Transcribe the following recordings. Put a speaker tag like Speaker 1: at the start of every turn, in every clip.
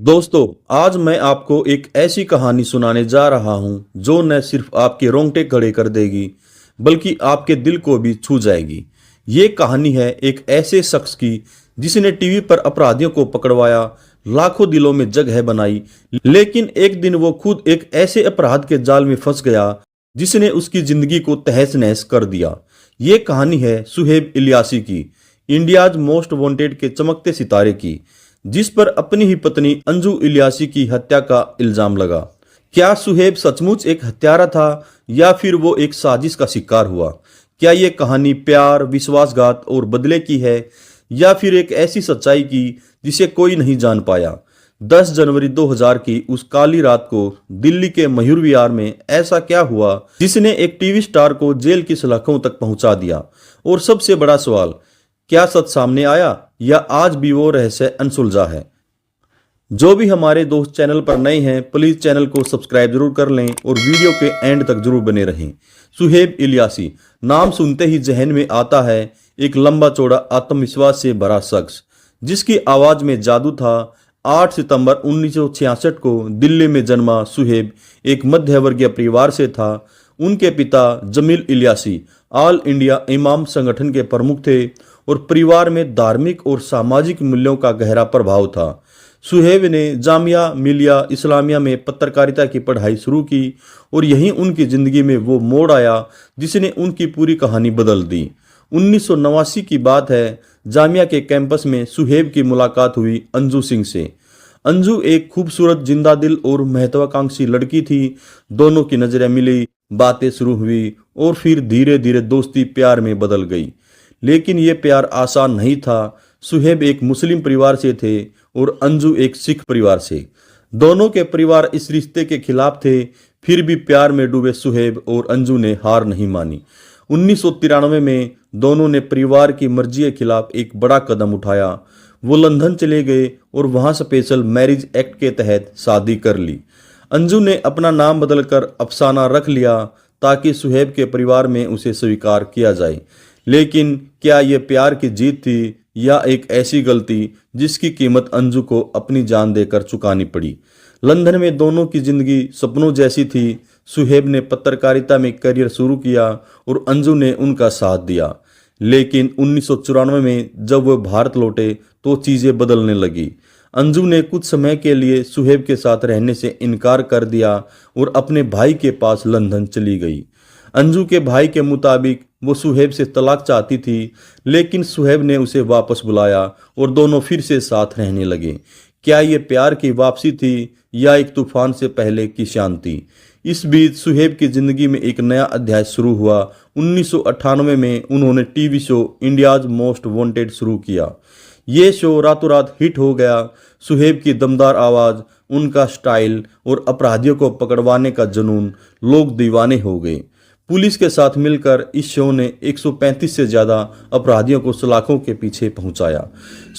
Speaker 1: दोस्तों, आज मैं आपको एक ऐसी कहानी सुनाने जा रहा हूं जो न सिर्फ आपके रोंगटे खड़े कर देगी बल्कि आपके दिल को भी छू जाएगी। ये कहानी है एक ऐसे शख्स की जिसने टीवी पर अपराधियों को पकड़वाया, लाखों दिलों में जगह बनाई, लेकिन एक दिन वो खुद एक ऐसे अपराध के जाल में फंस गया जिसने उसकी जिंदगी को तहस नहस कर दिया। ये कहानी है सुहेब इलियासी की, इंडियाज मोस्ट वांटेड के चमकते सितारे की, जिस पर अपनी ही पत्नी अंजू इलियासी की हत्या का इल्जाम लगा। क्या सुहेब सचमुच एक हत्यारा था या फिर वो एक साजिश का शिकार हुआ? क्या ये कहानी प्यार, विश्वासघात और बदले की है या फिर एक ऐसी सच्चाई की जिसे कोई नहीं जान पाया? 10 जनवरी 2000 की उस काली रात को दिल्ली के मयूर विहार में ऐसा क्या हुआ जिसने एक टीवी स्टार को जेल की सलाखों तक पहुंचा दिया? और सबसे बड़ा सवाल, क्या सच सामने आया या आज भी वो रहस्य अनसुलझा है? जो भी हमारे दोस्त चैनल पर नए हैं, प्लीज चैनल को सब्सक्राइब जरूर कर लें और वीडियो के एंड तक जरूर बने रहें। सुहेब इलियासी नाम सुनते ही जहन में आता है एक लंबा चौड़ा आत्मविश्वास से भरा शख्स जिसकी आवाज में जादू था। 8 सितंबर 1966 को दिल्ली में जन्मा सुहेब एक मध्य वर्गीय परिवार से था। उनके पिता जमील इलियासी ऑल इंडिया इमाम संगठन के प्रमुख थे और परिवार में धार्मिक और सामाजिक मूल्यों का गहरा प्रभाव था। सुहेब ने जामिया मिलिया इस्लामिया में पत्रकारिता की पढ़ाई शुरू की और यहीं उनकी जिंदगी में वो मोड़ आया जिसने उनकी पूरी कहानी बदल दी। 1989 की बात है, जामिया के कैंपस में सुहेब की मुलाकात हुई अंजू सिंह से। अंजू एक खूबसूरत, जिंदा दिल और महत्वाकांक्षी लड़की थी। दोनों की नजरें मिली, बातें शुरू हुई और फिर धीरे धीरे दोस्ती प्यार में बदल गई। लेकिन ये प्यार आसान नहीं था। सुहेब एक मुस्लिम परिवार से थे और अंजू एक सिख परिवार से। दोनों के परिवार इस रिश्ते के खिलाफ थे, फिर भी प्यार में डूबे सुहेब और अंजू ने हार नहीं मानी। 1993 में दोनों ने परिवार की मर्जी के खिलाफ एक बड़ा कदम उठाया। वो लंदन चले गए और वहां स्पेशल मैरिज एक्ट के तहत शादी कर ली। अंजू ने अपना नाम बदलकर अफसाना रख लिया ताकि सुहेब के परिवार में उसे स्वीकार किया जाए। लेकिन क्या यह प्यार की जीत थी या एक ऐसी गलती जिसकी कीमत अंजू को अपनी जान देकर चुकानी पड़ी? लंदन में दोनों की जिंदगी सपनों जैसी थी। सुहेब ने पत्रकारिता में करियर शुरू किया और अंजू ने उनका साथ दिया। लेकिन 1994 में जब वह भारत लौटे तो चीजें बदलने लगी। अंजू ने कुछ समय के लिए सुहेब के साथ रहने से इनकार कर दिया और अपने भाई के पास लंदन चली गई। अंजू के भाई के मुताबिक वो सुहेब से तलाक चाहती थी, लेकिन सुहेब ने उसे वापस बुलाया और दोनों फिर से साथ रहने लगे। क्या ये प्यार की वापसी थी या एक तूफान से पहले की शांति? इस बीच सुहेब की जिंदगी में एक नया अध्याय शुरू हुआ। 1998 में उन्होंने TV show India's most wanted शुरू किया। ये शो रातों रात हिट हो गया। सुहेब की दमदार आवाज, उनका स्टाइल और अपराधियों को पकड़वाने का जुनून, लोग दीवाने हो गए। पुलिस के साथ मिलकर इस शो ने 135 से ज्यादा अपराधियों को सलाखों के पीछे पहुंचाया।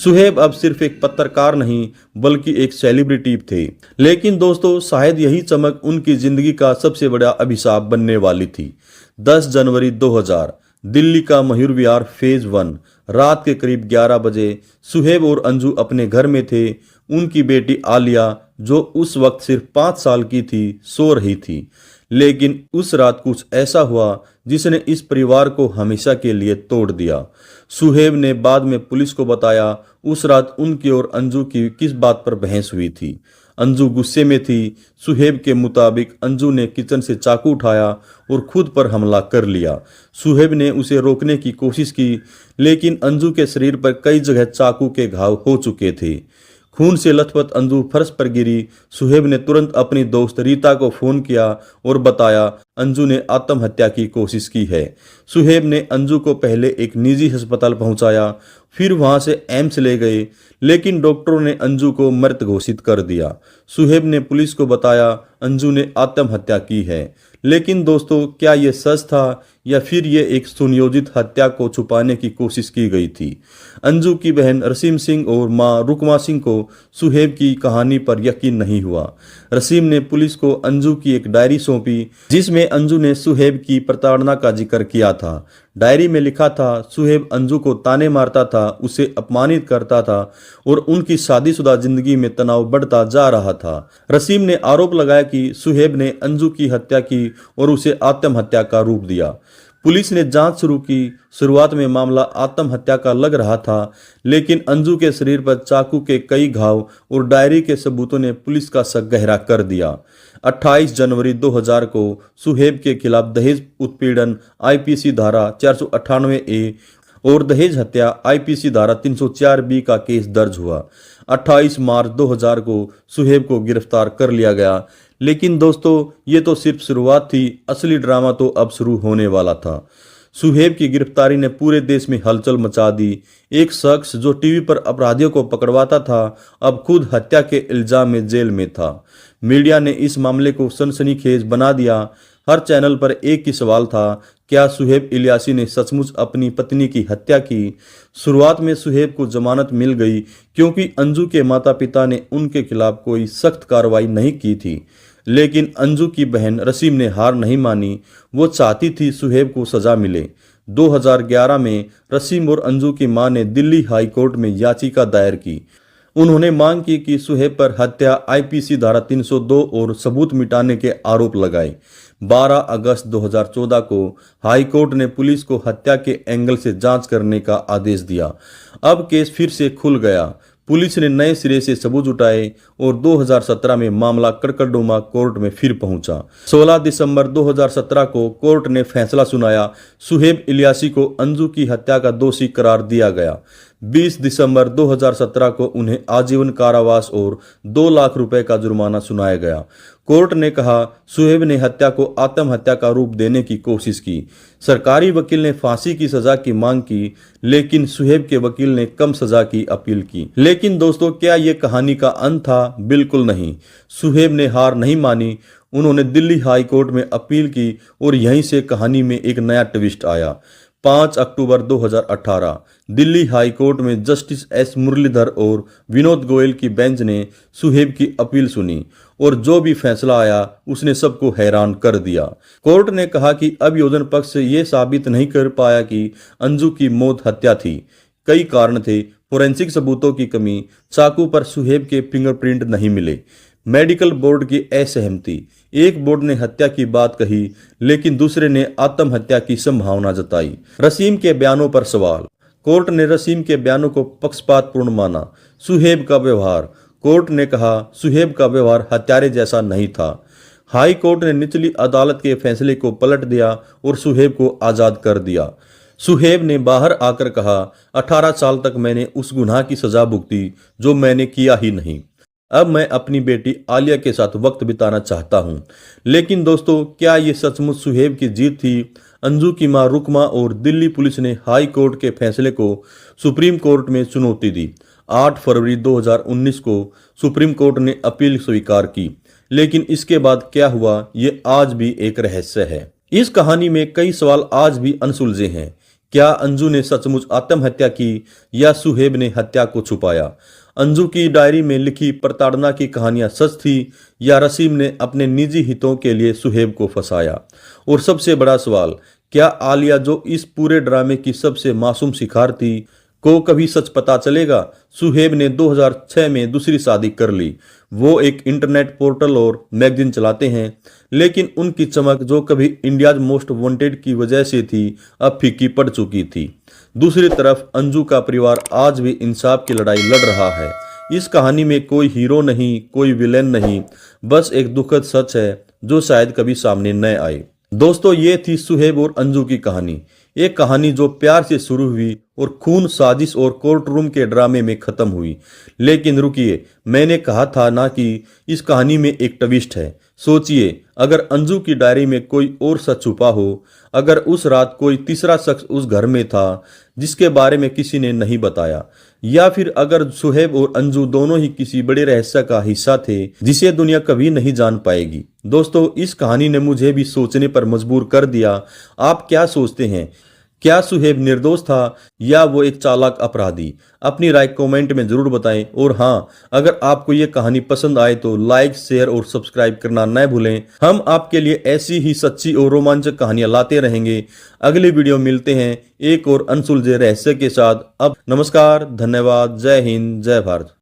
Speaker 1: सुहेब अब सिर्फ एक पत्रकार नहीं बल्कि एक सेलिब्रिटी थे। लेकिन दोस्तों, शायद यही चमक उनकी जिंदगी का सबसे बड़ा अभिशाप बनने वाली थी। 10 जनवरी 2000 दिल्ली का मयूर विहार फेज 1 रात के करीब 11 बजे सुहेब और अंजू अपने घर में थे। उनकी बेटी आलिया, जो उस वक्त सिर्फ 5 साल की थी, सो रही थी। लेकिन उस रात कुछ ऐसा हुआ जिसने इस परिवार को हमेशा के लिए तोड़ दिया। सुहेब ने बाद में पुलिस को बताया उस रात उनकी और अंजू की किस बात पर बहस हुई थी। अंजू गुस्से में थी। सुहेब के मुताबिक अंजू ने किचन से चाकू उठाया और खुद पर हमला कर लिया। सुहेब ने उसे रोकने की कोशिश की, लेकिन अंजू के शरीर पर कई जगह चाकू के घाव हो चुके थे। खून से लथपथ अंजू फर्श पर गिरी। सुहेब ने तुरंत अपनी दोस्त रीता को फोन किया और बताया अंजू ने आत्महत्या की कोशिश की है। सुहेब ने अंजू को पहले एक निजी अस्पताल पहुंचाया, फिर वहां से एम्स ले गए, लेकिन डॉक्टरों ने अंजू को मृत घोषित कर दिया। सुहेब ने पुलिस को बताया अंजू ने आत्महत्या की है। लेकिन दोस्तों, क्या यह सच था या फिर ये एक सुनियोजित हत्या को छुपाने की कोशिश की गई थी। अंजू की बहन रसीम सिंह और मां रुकमा सिंह को सुहेब की कहानी पर यकीन नहीं हुआ। रसीम ने पुलिस को अंजू की एक डायरी सौंपी जिसमें अंजू ने सुहेब की प्रताड़ना का जिक्र किया था। डायरी में लिखा था, सुहेब अंजू को ताने मारता था, उसे अपमानित करता था और उनकी शादीशुदा जिंदगी में तनाव बढ़ता जा रहा था। रसीम ने आरोप लगाया कि सुहेब ने अंजू की हत्या की और उसे आत्महत्या का रूप दिया। पुलिस ने जांच शुरू की। शुरुआत में मामला आत्महत्या का लग रहा था, लेकिन अंजू के शरीर पर चाकू के कई घाव और डायरी के सबूतों ने पुलिस का शक गहरा कर दिया। 28 जनवरी 2000 को सुहेब के खिलाफ दहेज उत्पीड़न आईपीसी धारा 498 ए और दहेज हत्या आईपीसी धारा 304 बी का केस दर्ज हुआ। 28 मार्च 2000 को सुहेब को गिरफ्तार कर लिया गया। लेकिन दोस्तों, ये तो सिर्फ शुरुआत थी, असली ड्रामा तो अब शुरू होने वाला था। सुहेब की गिरफ्तारी ने पूरे देश में हलचल मचा दी। एक शख्स जो टीवी पर अपराधियों को पकड़वाता था, अब खुद हत्या के इल्जाम में जेल में था। मीडिया ने इस मामले को सनसनीखेज बना दिया। हर चैनल पर एक ही सवाल था, क्या सुहेब इलियासी ने सचमुच अपनी पत्नी की हत्या की? शुरुआत में सुहेब को जमानत मिल गई क्योंकि अंजू के माता पिता ने उनके खिलाफ कोई सख्त कार्रवाई नहीं की थी। लेकिन अंजू की बहन रसीम ने हार नहीं मानी। वो चाहती थी सुहेब को सजा मिले। 2011 में रसीम और अंजू की मां ने दिल्ली हाई कोर्ट में याचिका दायर की। उन्होंने मांग की कि सुहेब पर हत्या आईपीसी धारा 302 और सबूत मिटाने के आरोप लगाए। 12 अगस्त 2014 को हाई कोर्ट ने पुलिस को हत्या के एंगल से जांच करने का आदेश दिया। अब केस फिर से खुल गया। पुलिस ने नए सिरे से सबूत जुटाए और 2017 में मामला कड़कड़डुमा कोर्ट में फिर पहुंचा। 16 दिसंबर 2017 को कोर्ट ने फैसला सुनाया। सुहेब इलियासी को अंजू की हत्या का दोषी करार दिया गया। 20 दिसंबर 2017 को उन्हें आजीवन कारावास और 2 लाख रुपए का जुर्माना सुनाया गया। कोर्ट ने कहा, सुहेब ने हत्या को आत्महत्या का रूप देने की कोशिश की। सरकारी वकील ने फांसी की सजा की मांग की, लेकिन सुहेब के वकील ने कम सजा की अपील की। लेकिन दोस्तों, क्या यह कहानी का अंत था? बिल्कुल नहीं। सुहेब ने हार नहीं मानी। उन्होंने दिल्ली हाई कोर्ट में अपील की और यहीं से कहानी में एक नया ट्विस्ट आया। 5 अक्टूबर 2018 दिल्ली हाई कोर्ट में जस्टिस एस मुरलीधर और विनोद गोयल की बेंच ने सुहेब की अपील सुनी और जो भी फैसला आया उसने सबको हैरान कर दिया। कोर्ट ने कहा कि अभियोजन पक्ष ये साबित नहीं कर पाया कि अंजू की मौत हत्या थी। कई कारण थे, फोरेंसिक सबूतों की कमी, चाकू पर सुहेब के फिंगरप्रिंट नहीं मिले, मेडिकल बोर्ड की असहमति। एक बोर्ड ने हत्या की बात कही, लेकिन दूसरे ने आत्महत्या की संभावना जताई। रसीम के बयानों पर सवाल। कोर्ट ने रसीम के बयानों को पक्षपातपूर्ण माना। सुहेब का व्यवहार। कोर्ट ने कहा, सुहेब का व्यवहार हत्यारे जैसा नहीं था। हाई कोर्ट ने निचली अदालत के फैसले को पलट दिया और सुहेब को आजाद कर दिया। सुहेब ने बाहर आकर कहा, 18 साल तक मैंने उस गुनाह की सजा भुगती जो मैंने किया ही नहीं। अब मैं अपनी बेटी आलिया के साथ वक्त बिताना चाहता हूं। लेकिन दोस्तों, क्या ये सचमुच सुहेब की जीत थी? अंजू की मां रुकमा और दिल्ली पुलिस ने हाई कोर्ट के फैसले को सुप्रीम कोर्ट में चुनौती दी। 8 फरवरी 2019 को सुप्रीम कोर्ट ने अपील स्वीकार की। लेकिन इसके बाद क्या हुआ, ये आज भी एक रहस्य है। इस कहानी में कई सवाल आज भी अनसुलझे हैं। क्या अंजू ने सचमुच आत्महत्या की या सुहेब ने हत्या को छुपाया? अंजू की डायरी में लिखी प्रताड़ना की कहानियां सच थी या रसीम ने अपने निजी हितों के लिए सुहेब को फंसाया? और सबसे बड़ा सवाल, क्या आलिया, जो इस पूरे ड्रामे की सबसे मासूम शिकार थी, को कभी सच पता चलेगा? सुहेब ने 2006 में दूसरी शादी कर ली। वो एक इंटरनेट पोर्टल और मैगजीन चलाते हैं, लेकिन उनकी चमक जो कभी इंडियाज मोस्ट वांटेड की वजह से थी, अब फीकी पड़ चुकी थी। दूसरी तरफ अंजू का परिवार आज भी इंसाफ की लड़ाई लड़ रहा है। इस कहानी में कोई हीरो नहीं, कोई विलेन नहीं, बस एक दुखद सच है जो शायद कभी सामने न आए। दोस्तों, ये थी सुहेब और अंजू की कहानी। एक कहानी जो प्यार से शुरू हुई और खून, साजिश और कोर्ट रूम के ड्रामे में खत्म हुई। लेकिन रुकिए, मैंने कहा था ना कि इस कहानी में एक ट्विस्ट है। सोचिए, अगर अंजू की डायरी में कोई और सच छुपा हो, अगर उस रात कोई तीसरा शख्स उस घर में था जिसके बारे में किसी ने नहीं बताया, या फिर अगर सुहेब और अंजू दोनों ही किसी बड़े रहस्य का हिस्सा थे जिसे दुनिया कभी नहीं जान पाएगी। दोस्तों, इस कहानी ने मुझे भी सोचने पर मजबूर कर दिया। आप क्या सोचते हैं? क्या सुहेब निर्दोष था या वो एक चालाक अपराधी? अपनी राय कमेंट में जरूर बताएं। और हाँ, अगर आपको ये कहानी पसंद आए तो लाइक, शेयर और सब्सक्राइब करना न भूलें। हम आपके लिए ऐसी ही सच्ची और रोमांचक कहानियां लाते रहेंगे। अगली वीडियो मिलते हैं एक और अनसुलझे रहस्य के साथ। अब नमस्कार, धन्यवाद, जय हिंद, जय भारत।